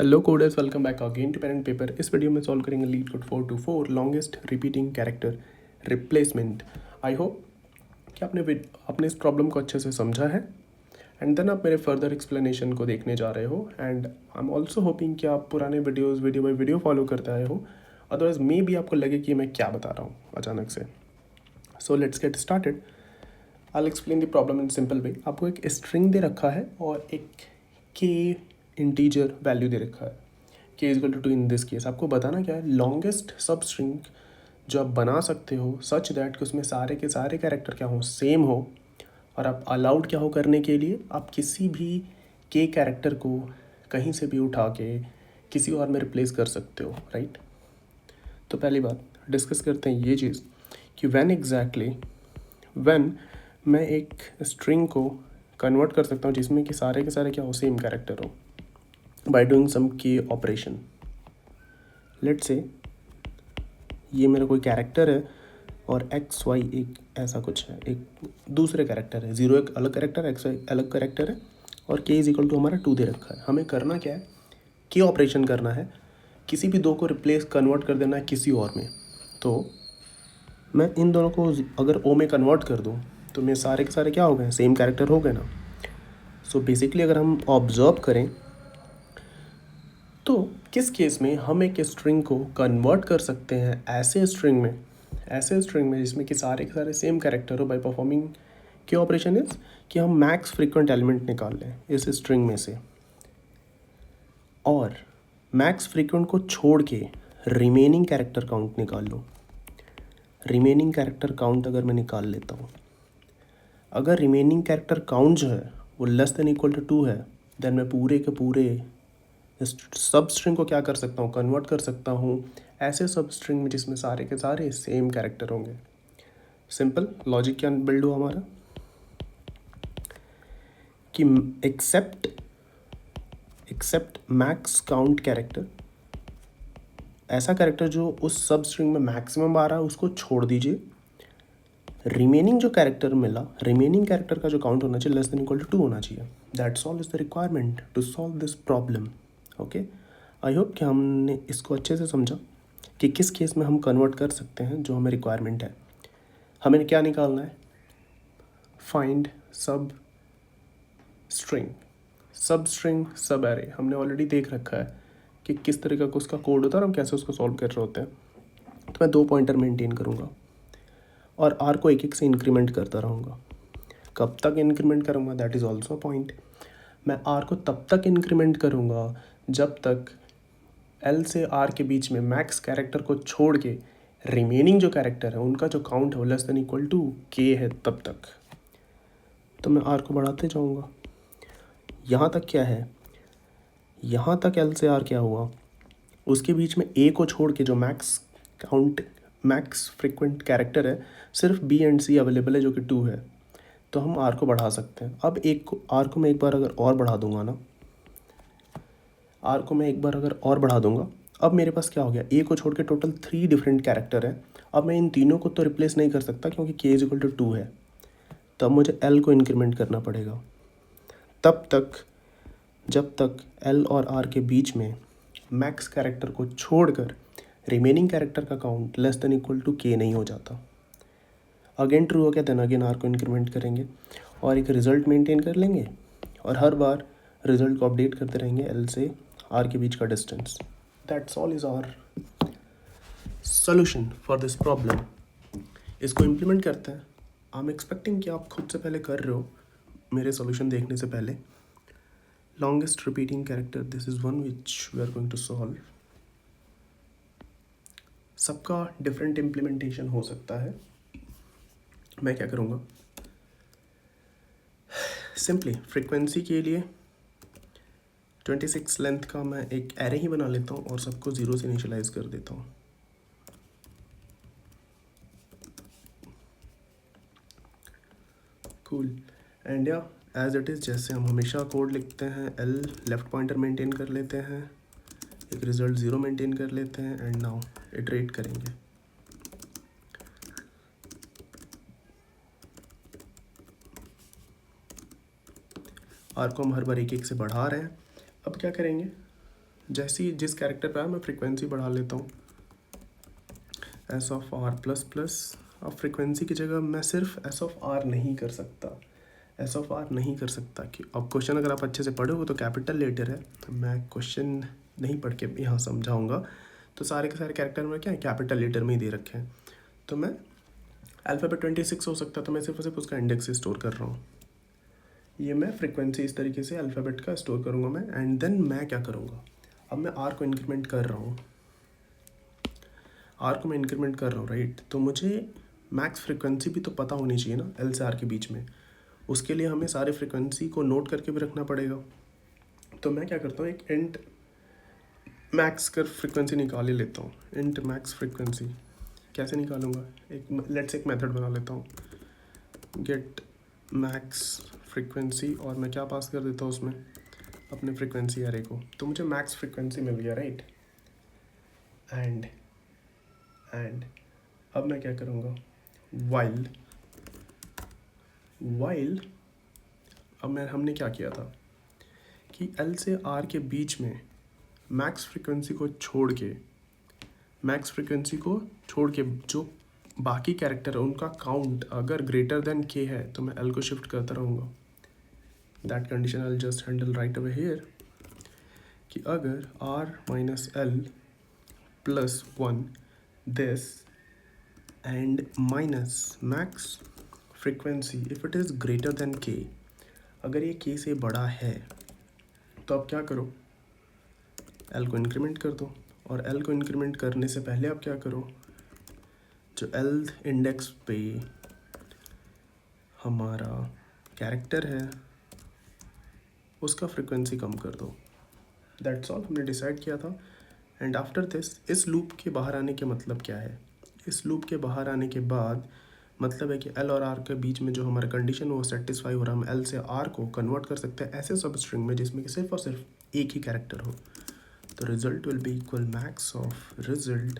Hello coders, welcome back again to pen and paper. इस video में solve करेंगे LeetCode 424 longest repeating character replacement. I hope कि आपने इस problem को अच्छे से समझा है एंड देन आप मेरे फर्दर एक्सप्लेनेशन को देखने जा रहे हो। And I am also hopping कि आप पुराने videos video by video follow करते आए हो, अदरवाइज मे भी आपको लगे कि मैं क्या बता रहा हूँ अचानक से। So let's get started. I explain the problem in simple way. आपको एक स्ट्रिंग दे रखा है और एक के इंटीजर वैल्यू दे रखा है, K equal to in this case. आपको बताना क्या है, लॉन्गेस्ट सब स्ट्रिंग जो आप बना सकते हो सच दैट कि उसमें सारे के सारे कैरेक्टर क्या हो, सेम हो, और आप अलाउड क्या हो करने के लिए आप किसी भी के कैरेक्टर को कहीं से भी उठा के किसी और में रिप्लेस कर सकते हो, राइट। तो पहली बात डिस्कस करते हैं ये चीज़ कि व्हेन मैं एक स्ट्रिंग को कन्वर्ट कर सकता हूँ जिसमें कि सारे के सारे क्या हो, सेम कैरेक्टर हो, बाय डूइंग सम की ऑपरेशन। लेट्स से ये मेरा कोई कैरेक्टर है और एक्स वाई एक ऐसा कुछ है, एक दूसरे कैरेक्टर है, ज़ीरो एक अलग कैरेक्टर, एक्स वाई अलग कैरेक्टर है, और के इज इक्वल टू हमारा 2 दे रखा है। हमें करना क्या है, के ऑपरेशन करना है, किसी भी दो को रिप्लेस कन्वर्ट कर देना है किसी और में। तो मैं इन दोनों को अगर ओ में कन्वर्ट कर दूँ तो मेरे सारे के सारे क्या हो गए, सेम कैरेक्टर हो गए ना। सो बेसिकली अगर हम ऑब्जर्व करें तो किस केस में हम एक स्ट्रिंग को कन्वर्ट कर सकते हैं ऐसे स्ट्रिंग में जिसमें कि सारे के सारे सेम कैरेक्टर हो, बाय परफॉर्मिंग के ऑपरेशन इज कि हम मैक्स फ्रीक्वेंट एलिमेंट निकाल लें इस स्ट्रिंग में से, और मैक्स फ्रीक्वेंट को छोड़ के रिमेनिंग कैरेक्टर काउंट निकाल लो। रिमेनिंग कैरेक्टर काउंट अगर मैं निकाल लेता हूँ, अगर रिमेनिंग कैरेक्टर काउंट जो है वो लेस देन इक्वल टू 2 है, देन मैं पूरे के पूरे सब स्ट्रिंग को क्या कर सकता हूँ, कन्वर्ट कर सकता हूँ ऐसे सब स्ट्रिंग में जिसमें सारे के सारे सेम कैरेक्टर होंगे। सिंपल लॉजिक क्या बिल्ड हुआ हमारा कि एक्सेप्ट मैक्स काउंट कैरेक्टर, ऐसा कैरेक्टर जो उस सब स्ट्रिंग में मैक्सिमम आ रहा है उसको छोड़ दीजिए। रिमेनिंग जो कैरेक्टर मिला, रिमेनिंग कैरेक्टर का जो काउंट होना चाहिए लेस देन इक्वल टू 2 होना चाहिए। That's all is the requirement to solve this problem. Okay, I hope कि हमने इसको अच्छे से समझा कि किस केस में हम कन्वर्ट कर सकते हैं जो हमें रिक्वायरमेंट है। हमें क्या निकालना है, फाइंड सब स्ट्रिंग सब एरे। हमने ऑलरेडी देख रखा है कि किस तरीके का उसका कोड होता है और हम कैसे उसको सॉल्व कर रहे होते हैं। तो मैं 2 पॉइंटर मेंटेन करूँगा और आर को एक एक से इंक्रीमेंट करता रहूँगा। कब तक इंक्रीमेंट करूँगा, दैट इज़ ऑल्सो पॉइंट। मैं आर को तब तक इंक्रीमेंट करूँगा जब तक एल से आर के बीच में मैक्स कैरेक्टर को छोड़ के रिमेनिंग जो कैरेक्टर है उनका जो काउंट है वो लेस देन इक्वल टू के है तब तक। तो मैं आर को बढ़ाते जाऊँगा। यहाँ तक क्या है, यहाँ तक एल से आर क्या हुआ, उसके बीच में ए को छोड़ के जो मैक्स फ्रिक्वेंट कैरेक्टर है सिर्फ बी एंड सी अवेलेबल है जो कि 2 है। तो हम आर को बढ़ा सकते हैं। अब आर को मैं एक बार अगर और बढ़ा दूंगा ना, आर को मैं एक बार अगर और बढ़ा दूंगा, अब मेरे पास क्या हो गया, ए को छोड़ के टोटल 3 डिफरेंट कैरेक्टर है। अब मैं इन तीनों को तो रिप्लेस नहीं कर सकता क्योंकि के इज इक्वल टू 2 है। तब मुझे एल को इंक्रीमेंट करना पड़ेगा तब तक जब तक एल और आर के बीच में मैक्स कैरेक्टर को छोड़कर रिमेनिंग कैरेक्टर का count less than equal to K नहीं हो जाता। अगेन ट्रू हो गया, देन अगेन आर को इंक्रीमेंट करेंगे और एक रिजल्ट मेंटेन कर लेंगे और हर बार रिजल्ट को अपडेट करते रहेंगे एल से आर के बीच का distance. That's all is our solution for this problem. इसको इम्प्लीमेंट करते हैं। आई एम एक्सपेक्टिंग कि आप खुद से पहले कर रहे हो मेरे सोल्यूशन देखने से पहले। Longest repeating character, this is one which we are going to solve. सबका डिफरेंट इम्प्लीमेंटेशन हो सकता है। मैं क्या करूँगा, सिंपली फ्रीक्वेंसी के लिए 26 लेंथ का मैं एक एरे ही बना लेता हूँ और सबको 0 से इनिशियलाइज कर देता हूँ। कूल एंड या एज इट इज़ जैसे हम हमेशा कोड लिखते हैं, एल लेफ्ट पॉइंटर मेंटेन कर लेते हैं, एक रिजल्ट 0 मेंटेन कर लेते हैं एंड नाउ इटरेट करेंगे। आर को हम हर बार एक एक से बढ़ा रहे हैं। अब क्या करेंगे, जैसे ही जिस कैरेक्टर पे आया मैं फ्रीक्वेंसी बढ़ा लेता हूँ, S of R plus plus. अब फ्रीक्वेंसी की जगह मैं सिर्फ एस ऑफ आर नहीं कर सकता, एस ऑफ आर नहीं कर सकता कि अब क्वेश्चन अगर आप अच्छे से पढ़े हो तो कैपिटल लेटर है, मैं क्वेश्चन नहीं पढ़ के यहाँ समझाऊंगा, तो सारे के सारे कैरेक्टर में क्या है कैपिटल लेटर में ही दे रखे हैं। तो मैं अल्फ़ाबेट 26 हो सकता, तो मैं सिर्फ उसका इंडेक्स स्टोर कर रहा हूँ। ये मैं फ्रीक्वेंसी इस तरीके से अल्फ़ाबेट का स्टोर करूँगा मैं, एंड देन मैं क्या करूँगा, अब मैं आर को इंक्रीमेंट कर रहा हूँ, आर को मैं इंक्रीमेंट कर रहा हूँ, राइट। तो मुझे मैक्स फ्रीक्वेंसी भी तो पता होनी चाहिए ना एल से आर के बीच में, उसके लिए हमें सारे फ्रीक्वेंसी को नोट करके भी रखना पड़ेगा। तो मैं क्या करता हूँ, एक इंट मैक्स कर फ्रीक्वेंसी निकाल ही लेता हूँ। इंट मैक्स फ्रीक्वेंसी कैसे निकालूंगा, एक लेट्स एक मेथड बना लेता हूँ, गेट मैक्स फ्रीक्वेंसी, और मैं क्या पास कर देता हूँ उसमें अपने फ्रीक्वेंसी एरे को, तो मुझे मैक्स फ्रीक्वेंसी मिल गया, राइट। एंड अब मैं क्या करूँगा, वाइल अब हमने क्या किया था कि एल से आर के बीच में मैक्स फ्रीक्वेंसी को छोड़ के जो बाकी कैरेक्टर है उनका काउंट अगर ग्रेटर देन के है तो मैं एल को शिफ्ट करता रहूँगा। That condition I just handle right away here कि अगर R minus L plus 1 this and minus max frequency if it is greater than K, अगर ये के से बड़ा है तो अब क्या करो, एल को इंक्रीमेंट कर दो, और एल को इंक्रीमेंट करने से पहले आप क्या करो, जो एल इंडेक्स पे हमारा कैरेक्टर है उसका फ्रीक्वेंसी कम कर दो। दैट्स ऑल हमने डिसाइड किया था। एंड आफ्टर दिस इस लूप के बाहर आने के मतलब क्या है, इस लूप के बाहर आने के बाद मतलब है कि एल और आर के बीच में जो हमारा कंडीशन वो सेटिस्फाई हो रहा है, हम एल से आर को कन्वर्ट कर सकते हैं ऐसे सब स्ट्रिंग में जिसमें कि सिर्फ और सिर्फ एक ही कैरेक्टर हो। तो result will be equal max of result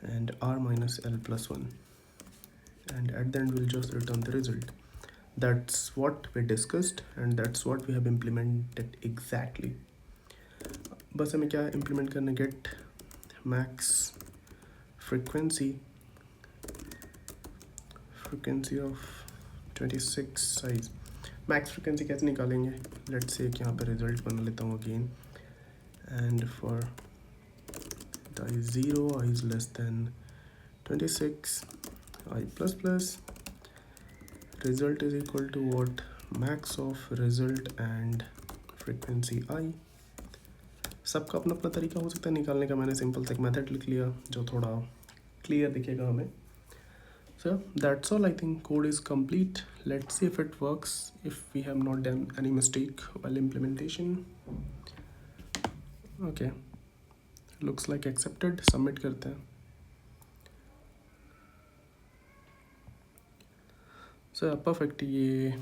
and r minus l plus 1, and at the end we'll just return the result. That's what we discussed and that's what we have implemented exactly. बस हमें क्या implement करना, get max frequency of 26 size। max frequency कैसे निकालेंगे, let's say कि यहाँ पे result बना लेता हूँ again, and for I 0 I is less than 26 I plus plus result is equal to what, max of result and frequency I। सबका अपना अपना तरीका हो सकता है निकालने का, मैंने सिंपल सा एक मेथड लिख लिया जो थोड़ा क्लियर दिखेगा हमें। So that's all, I think code is complete. Let's see if it works, if we have not done any mistake while implementation. Okay, looks like accepted, submit करते हैं। सो परफेक्ट, ये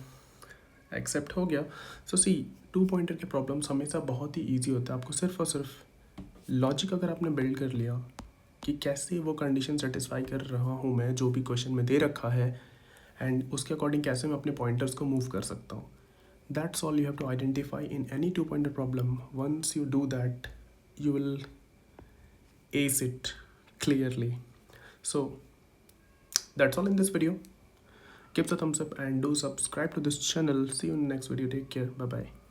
accept हो गया। सो सी 2 pointer के problems हमेशा बहुत ही easy होता है, आपको सिर्फ और सिर्फ लॉजिक अगर आपने बिल्ड कर लिया कि कैसे वो कंडीशन सेटिस्फाई कर रहा हूँ मैं जो भी क्वेश्चन में दे रखा है, एंड उसके अकॉर्डिंग कैसे मैं अपने पॉइंटर्स को मूव कर सकता हूँ, that's all you have to identify in any 2 pointer problem. Once you do that you will ace it clearly. So that's all in this video. Give the thumbs up and do subscribe to this channel. See you in the next video. Take care. Bye bye.